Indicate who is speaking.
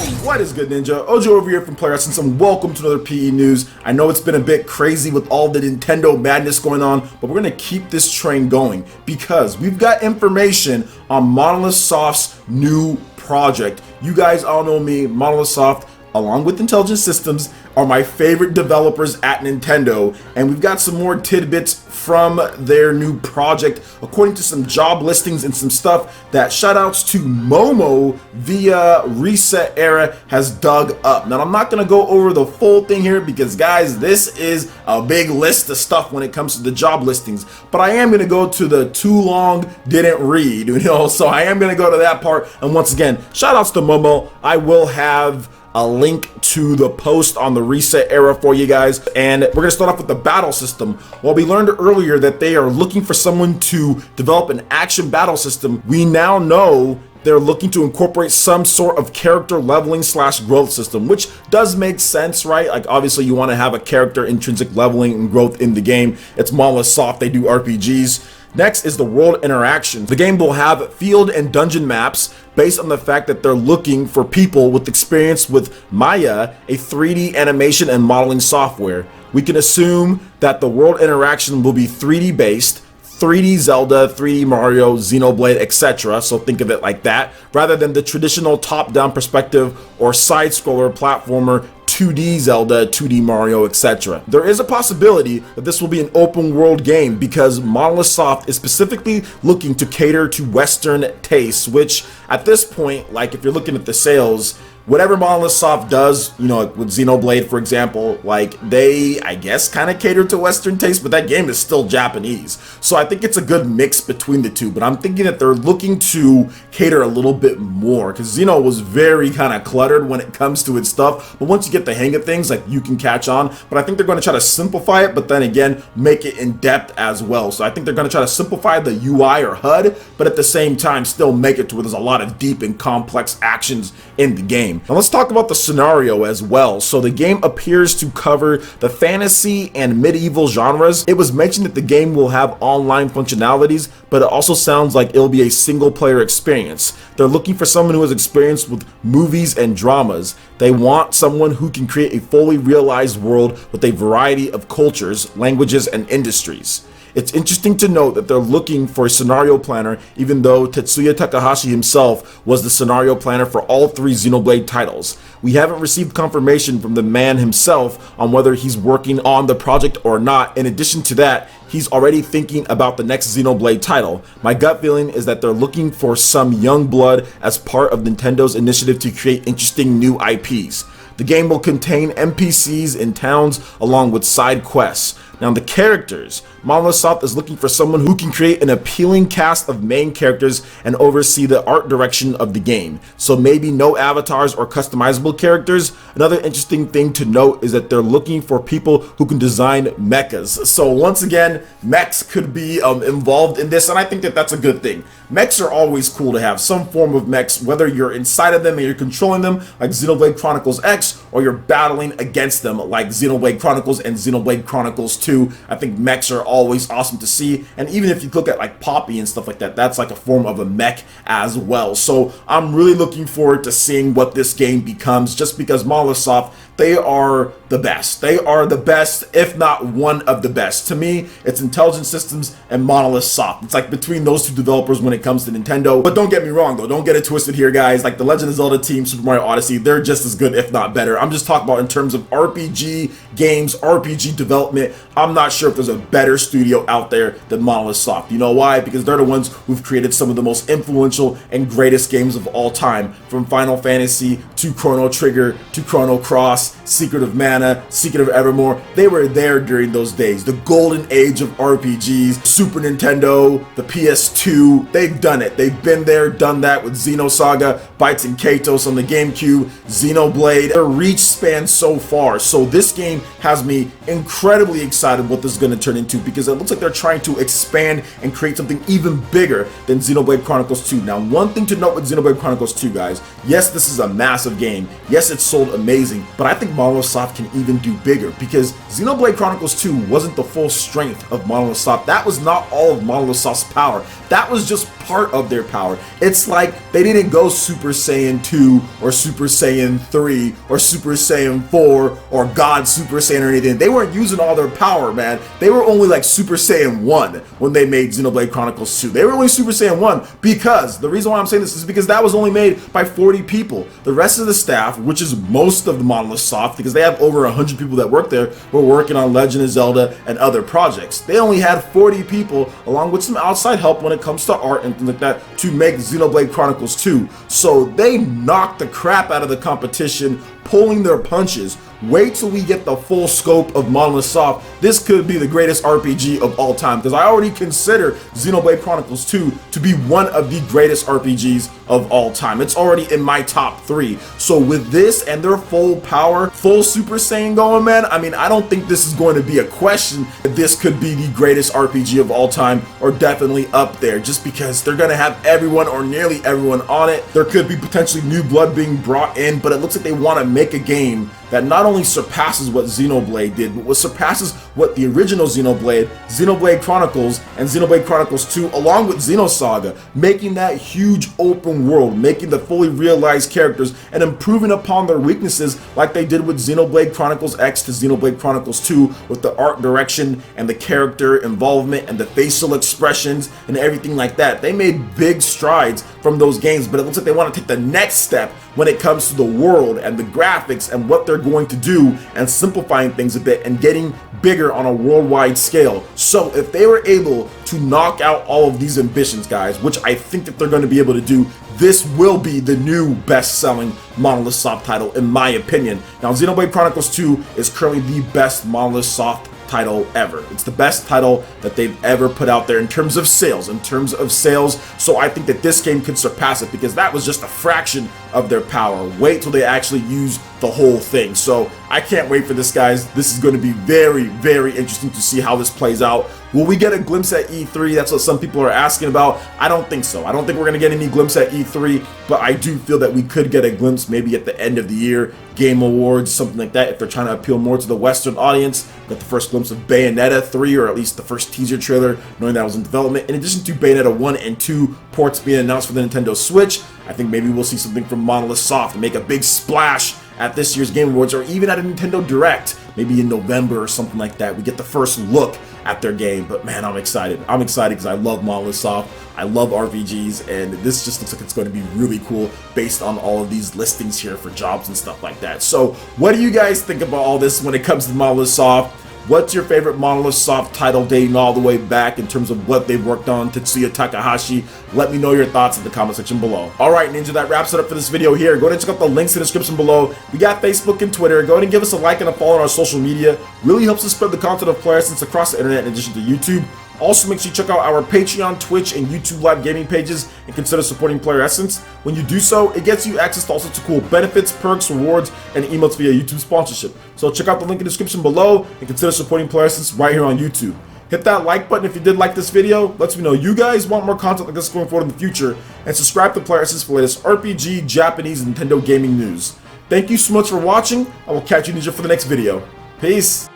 Speaker 1: What is good, Ninja? Ojo over here from Player Essence, and welcome to another PE News. I know it's been a bit crazy with all the Nintendo madness going on, but we're going to keep this train going because we've got information on Monolith Soft's new project. You guys all know me, Monolith Soft, along with Intelligent Systems, are my favorite developers at Nintendo, and we've got some more tidbits from their new project according to some job listings and some stuff that shoutouts to Momo via Reset Era has dug up. Now I'm not going to go over the full thing here because guys, this is a big list of stuff when it comes to the job listings, but I am going to go to the too long didn't read, so I am going to go to that part. And once again, shoutouts to Momo. I will have a link to the post on the Reset Era for you guys, and we're going to start off with the battle system. Well, we learned earlier that they are looking for someone to develop an action battle system. We now know they're looking to incorporate some sort of character leveling / growth system, which does make sense, right? Like obviously you want to have a character intrinsic leveling and growth in the game. It's Monolith Soft, they do RPGs. Next is the world interaction. The game will have field and dungeon maps based on the fact that they're looking for people with experience with Maya, a 3D animation and modeling software. We can assume that the world interaction will be 3D based, 3D Zelda, 3D Mario, Xenoblade, etc. So think of it like that, rather than the traditional top-down perspective or side-scroller platformer 2D Zelda, 2D Mario, etc. There is a possibility that this will be an open world game because Monolith Soft is specifically looking to cater to Western tastes, which at this point, like if you're looking at the sales, whatever Monolith Soft does, with Xenoblade, for example, like they, I guess, kind of cater to Western taste, but that game is still Japanese. So I think it's a good mix between the two, but I'm thinking that they're looking to cater a little bit more because Xeno was very kind of cluttered when it comes to its stuff, but once you get the hang of things, like you can catch on. But I think they're going to try to simplify it, but then again, make it in depth as well. So I think they're going to try to simplify the UI or HUD, but at the same time, still make it to where there's a lot of deep and complex actions in the game. Now let's talk about the scenario as well. So the game appears to cover the fantasy and medieval genres. It was mentioned that the game will have online functionalities, but it also sounds like it'll be a single player experience. They're looking for someone who has experience with movies and dramas. They want someone who can create a fully realized world with a variety of cultures, languages, and industries. It's interesting to note that they're looking for a scenario planner, even though Tetsuya Takahashi himself was the scenario planner for all 3 Xenoblade titles. We haven't received confirmation from the man himself on whether he's working on the project or not. In addition to that, he's already thinking about the next Xenoblade title. My gut feeling is that they're looking for some young blood as part of Nintendo's initiative to create interesting new IPs. The game will contain NPCs in towns along with side quests. Now the characters, Monolith Soft is looking for someone who can create an appealing cast of main characters and oversee the art direction of the game. So maybe no avatars or customizable characters. Another interesting thing to note is that they're looking for people who can design mechas. So once again, mechs could be involved in this, and I think that that's a good thing. Mechs are always cool to have some form of mechs, whether you're inside of them and you're controlling them like Xenoblade Chronicles X, or you're battling against them like Xenoblade Chronicles and Xenoblade Chronicles 2. I think mechs are always awesome to see, and even if you look at like Poppy and stuff like that, that's like a form of a mech as well. So I'm really looking forward to seeing what this game becomes, just because Monolith Soft, they are the best. They are the best, if not one of the best. To me, it's Intelligent Systems and Monolith Soft. It's like between those two developers when it comes to Nintendo. But don't get me wrong though, don't get it twisted here, guys. Like the Legend of Zelda team, Super Mario Odyssey, they're just as good, if not better. I'm just talking about in terms of RPG games, RPG development. I'm not sure if there's a better studio out there than Monolith Soft. You know why? Because they're the ones who've created some of the most influential and greatest games of all time, from Final Fantasy to Chrono Trigger to Chrono Cross, Secret of Mana, Secret of Evermore. They were there during those days, the golden age of RPGs. Super Nintendo, the PS2, they've done it. They've been there, done that with Xenosaga, Bytes and Katos on the GameCube, Xenoblade. Their reach spans so far. So this game has me incredibly excited what this is going to turn into, because it looks like they're trying to expand and create something even bigger than Xenoblade Chronicles 2. Now, one thing to note with Xenoblade Chronicles 2, guys, yes, this is a massive game. Yes, it's sold amazing, but I think Monolith Soft can even do bigger, because Xenoblade Chronicles 2 wasn't the full strength of Monolith Soft. That was not all of Monolith Soft's power. That was just part of their power. It's like they didn't go Super Saiyan 2 or Super Saiyan 3 or Super Saiyan 4 or God Super Saiyan or anything. They weren't using all their power, man. They were only like Super Saiyan 1 when they made Xenoblade Chronicles 2. They were only Super Saiyan 1 because, the reason why I'm saying this is because that was only made by 40 people. The rest of the staff, which is most of the Monolith Soft, because they have over 100 people that work there, were working on Legend of Zelda and other projects. They only had 40 people, along with some outside help when it comes to art and things like that, to make Xenoblade Chronicles 2. So they knocked the crap out of the competition, pulling their punches. Wait till we get the full scope of Monolith Soft. This could be the greatest RPG of all time, because I already consider Xenoblade Chronicles 2 to be one of the greatest RPGs of all time. It's already in my top 3. So with this and their full power, full Super Saiyan going, man, I mean, I don't think this is going to be a question that this could be the greatest RPG of all time, or definitely up there, just because they're going to have everyone or nearly everyone on it. There could be potentially new blood being brought in, but it looks like they want to make a game that not only surpasses what Xenoblade did, but what surpasses what the original Xenoblade, Xenoblade Chronicles, and Xenoblade Chronicles 2, along with Xenosaga, making that huge open world, making the fully realized characters, and improving upon their weaknesses like they did with Xenoblade Chronicles X to Xenoblade Chronicles 2, with the art direction and the character involvement and the facial expressions and everything like that. They made big strides from those games, but it looks like they want to take the next step when it comes to the world and the graphics and what they're going to do, and simplifying things a bit and getting bigger on a worldwide scale. So if they were able to knock out all of these ambitions, guys, which I think that they're going to be able to do, this will be the new best-selling Monolith Soft title, in my opinion. Now, Xenoblade Chronicles 2 is currently the best Monolith Soft title ever. It's the best title that they've ever put out there in terms of sales, so I think that this game could surpass it, because that was just a fraction of their power. Wait till they actually use the whole thing. So I can't wait for this, guys. This is going to be very, very interesting to see how this plays out. Will we get a glimpse at E3? That's what some people are asking about. I don't think so. I don't think we're going to get any glimpse at E3, but I do feel that we could get a glimpse maybe at the end of the year, Game Awards, something like that, if they're trying to appeal more to the Western audience. Get the first glimpse of Bayonetta 3, or at least the first teaser trailer, knowing that was in development. In addition to Bayonetta 1 and 2 ports being announced for the Nintendo Switch, I think maybe we'll see something from Monolith Soft and make a big splash at this year's Game Awards, or even at a Nintendo Direct, maybe in November or something like that. We get the first look at their game. But man, I'm excited. I'm excited because I love Monolith Soft. I love RPGs, and this just looks like it's going to be really cool based on all of these listings here for jobs and stuff like that. So what do you guys think about all this when it comes to Monolith Soft? What's your favorite Monolith Soft title dating all the way back in terms of what they've worked on, Tetsuya Takahashi? Let me know your thoughts in the comment section below. Alright, Ninja, that wraps it up for this video here. Go ahead and check out the links in the description below. We got Facebook and Twitter. Go ahead and give us a like and a follow on our social media. Really helps us spread the content of Player Essence across the internet in addition to YouTube. Also, make sure you check out our Patreon, Twitch, and YouTube live gaming pages and consider supporting Player Essence. When you do so, it gets you access to all sorts of cool benefits, perks, rewards, and emotes via YouTube sponsorship. So check out the link in the description below and consider supporting Player Essence right here on YouTube. Hit that like button if you did like this video. Lets me know you guys want more content like this going forward in the future. And subscribe to Player Essence for the latest RPG, Japanese, and Nintendo gaming news. Thank you so much for watching. I will catch you, Ninja, for the next video. Peace.